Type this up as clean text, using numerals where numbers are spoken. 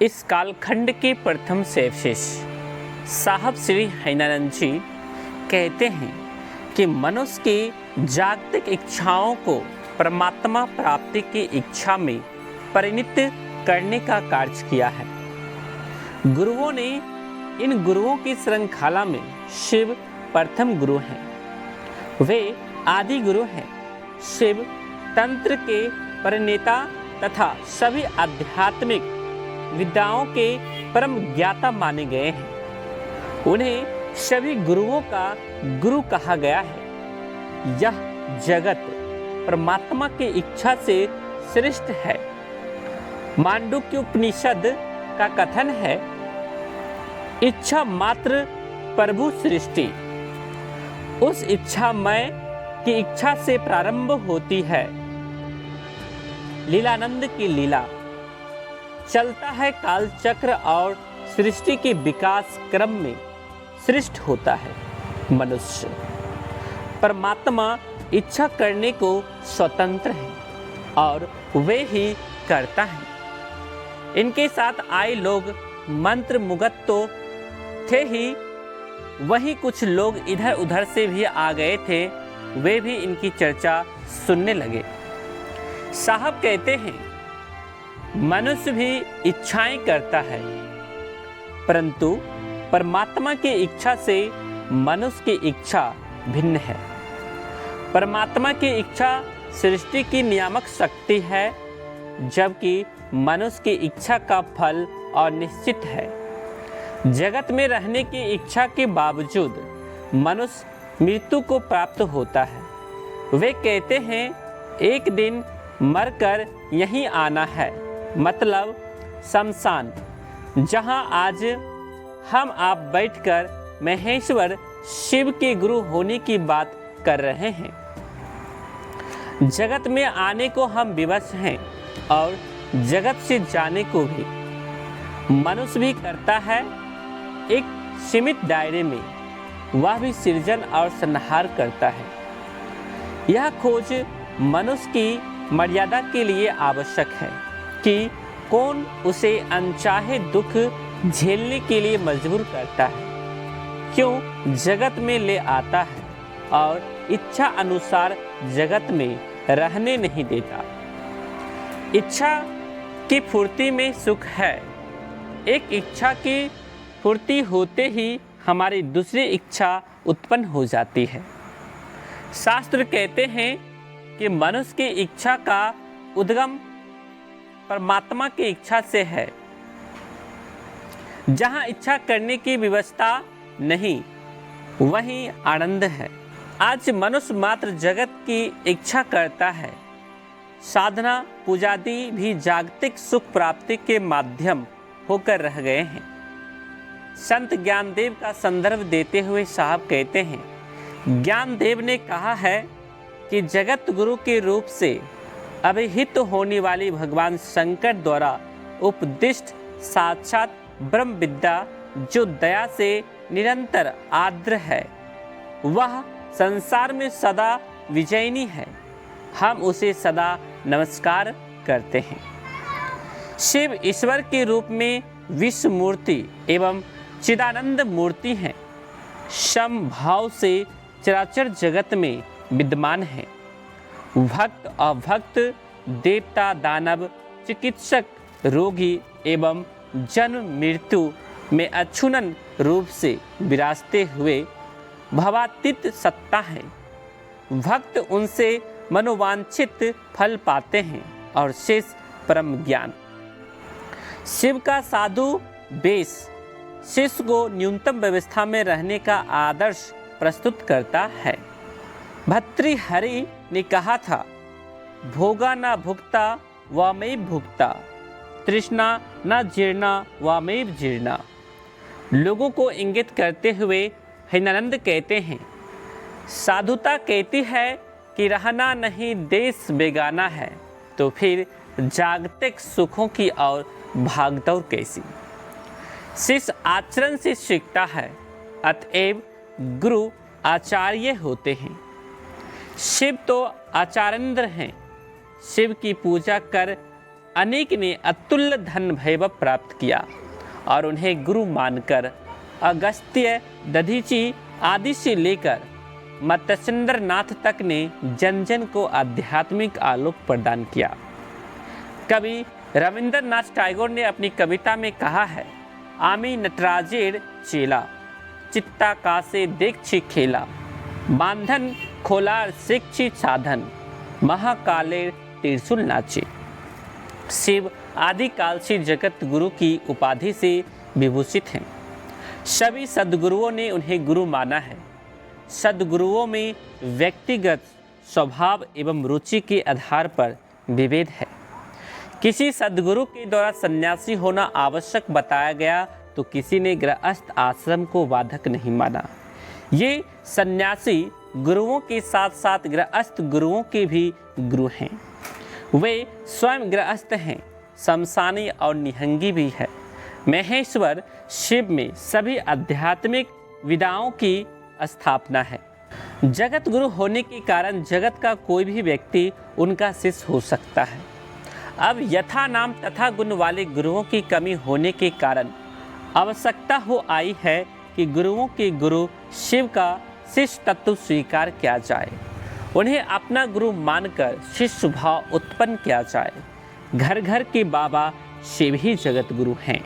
इस कालखंड के प्रथम सेवशिष साहब श्री हैनानंद जी कहते हैं कि मनुष्य की जागतिक इच्छाओं को परमात्मा प्राप्ति की इच्छा में परिणत करने का कार्य किया है। गुरुओं ने इन गुरुओं की श्रृंखला में शिव प्रथम गुरु हैं। वे आदि गुरु हैं। शिव तंत्र के प्रणेता तथा सभी आध्यात्मिक विद्याओं के परम ज्ञाता माने गए हैं। उन्हें सभी गुरुओं का गुरु कहा गया है। यह जगत परमात्मा की इच्छा से सृष्ट है। मांडुक्य उपनिषद का कथन है, इच्छा मात्र प्रभु सृष्टि। उस इच्छामय की इच्छा से प्रारंभ होती है लीलानंद की लीला। चलता है काल चक्र और सृष्टि के विकास क्रम में सृष्ट होता है मनुष्य। परमात्मा इच्छा करने को स्वतंत्र है और वे ही करता है। इनके साथ आए लोग मंत्र मुग्ध तो थे ही, वहीं कुछ लोग इधर उधर से भी आ गए थे। वे भी इनकी चर्चा सुनने लगे। साहब कहते हैं, मनुष्य भी इच्छाएं करता है, परंतु परमात्मा की इच्छा से मनुष्य की इच्छा भिन्न है। परमात्मा की इच्छा सृष्टि की नियामक शक्ति है, जबकि मनुष्य की इच्छा का फल अनिश्चित है। जगत में रहने की इच्छा के बावजूद मनुष्य मृत्यु को प्राप्त होता है। वे कहते हैं, एक दिन मरकर यहीं आना है, मतलब शमशान, जहां आज हम आप बैठकर महेश्वर शिव के गुरु होने की बात कर रहे हैं। जगत में आने को हम विवश हैं और जगत से जाने को भी। मनुष्य भी करता है, एक सीमित दायरे में, वह भी सृजन और संहार करता है। यह खोज मनुष्य की मर्यादा के लिए आवश्यक है कि कौन उसे अनचाहे दुख झेलने के लिए मजबूर करता है, क्यों जगत में ले आता है और इच्छा अनुसार जगत में रहने नहीं देता। इच्छा की पूर्ति में सुख है। एक इच्छा की पूर्ति होते ही हमारी दूसरी इच्छा उत्पन्न हो जाती है। शास्त्र कहते हैं कि मनुष्य की इच्छा का उद्गम परमात्मा की इच्छा से है। जहाँ इच्छा करने की व्यवस्था नहीं, वहीं आनंद है। आज मनुष्य मात्र जगत की इच्छा करता है। साधना पूजादि भी जागतिक सुख प्राप्ति के माध्यम होकर रह गए हैं। संत ज्ञानदेव का संदर्भ देते हुए साहब कहते हैं, ज्ञानदेव ने कहा है कि जगत गुरु के रूप से अभिहित होने वाली भगवान शंकर द्वारा उपदिष्ट साक्षात ब्रह्म विद्या, जो दया से निरंतर आर्द्र है, वह संसार में सदा विजयिनी है। हम उसे सदा नमस्कार करते हैं। शिव ईश्वर के रूप में विश्व मूर्ति एवं चिदानंद मूर्ति हैं। सम भाव से चराचर जगत में विद्यमान है। भक्त अभक्त, देवता दानव, चिकित्सक रोगी एवं जन्म मृत्यु में अछूनन रूप से विराजते हुए भवातीत सत्ता है। भक्त उनसे मनोवांछित फल पाते हैं और शेष परम ज्ञान। शिव का साधु वेश शिष्य को न्यूनतम व्यवस्था में रहने का आदर्श प्रस्तुत करता है। भर्तृहरि ने कहा था, भोगा न भुक्ता वामेव भुक्ता, तृष्णा न जीर्णा वामेव जीर्णा। लोगों को इंगित करते हुए हैनानंद कहते हैं, साधुता कहती है कि रहना नहीं देश बेगाना है, तो फिर जागतिक सुखों की और भागदौड़ कैसी। शिष्य आचरण से सीखता है, अतएव गुरु आचार्य होते हैं। शिव तो आचार्येंद्र हैं। शिव की पूजा कर अनेक ने अतुल्य धन वैभव प्राप्त किया और उन्हें गुरु मानकर अगस्त्य, दधीची आदि से लेकर मत्स्येंद्र नाथ तक ने जन जन को आध्यात्मिक आलोक प्रदान किया। कवि रविंद्रनाथ टैगोर ने अपनी कविता में कहा है, आमी नटराजेर चेला, चित्ता कासे देखछि खेला, बांधन खोलार शिक्षी साधन, महाकालेर त्रिशूल नाचे। शिव आदिकाल से जगत गुरु की उपाधि से विभूषित हैं। सभी सद्गुरुओं ने उन्हें गुरु माना है। सद्गुरुओं में व्यक्तिगत स्वभाव एवं रुचि के आधार पर विभेद है। किसी सद्गुरु के द्वारा सन्यासी होना आवश्यक बताया गया तो किसी ने गृहस्थ आश्रम को बाधक नहीं माना। ये सन्यासी गुरुओं के साथ साथ गृहस्थ गुरुओं के भी गुरु हैं। वे स्वयं गृहस्थ हैं, शमशानी और निहंगी भी है। महेश्वर शिव में सभी आध्यात्मिक विधाओं की स्थापना है। जगत गुरु होने के कारण जगत का कोई भी व्यक्ति उनका शिष्य हो सकता है। अब यथा नाम तथा गुण वाले गुरुओं की कमी होने के कारण आवश्यकता हो आई है कि गुरुओं के गुरु शिव का शिष्य तत्व स्वीकार किया जाए। उन्हें अपना गुरु मानकर शिष्य भाव उत्पन्न किया जाए। घर घर के बाबा शिव ही जगत गुरु हैं।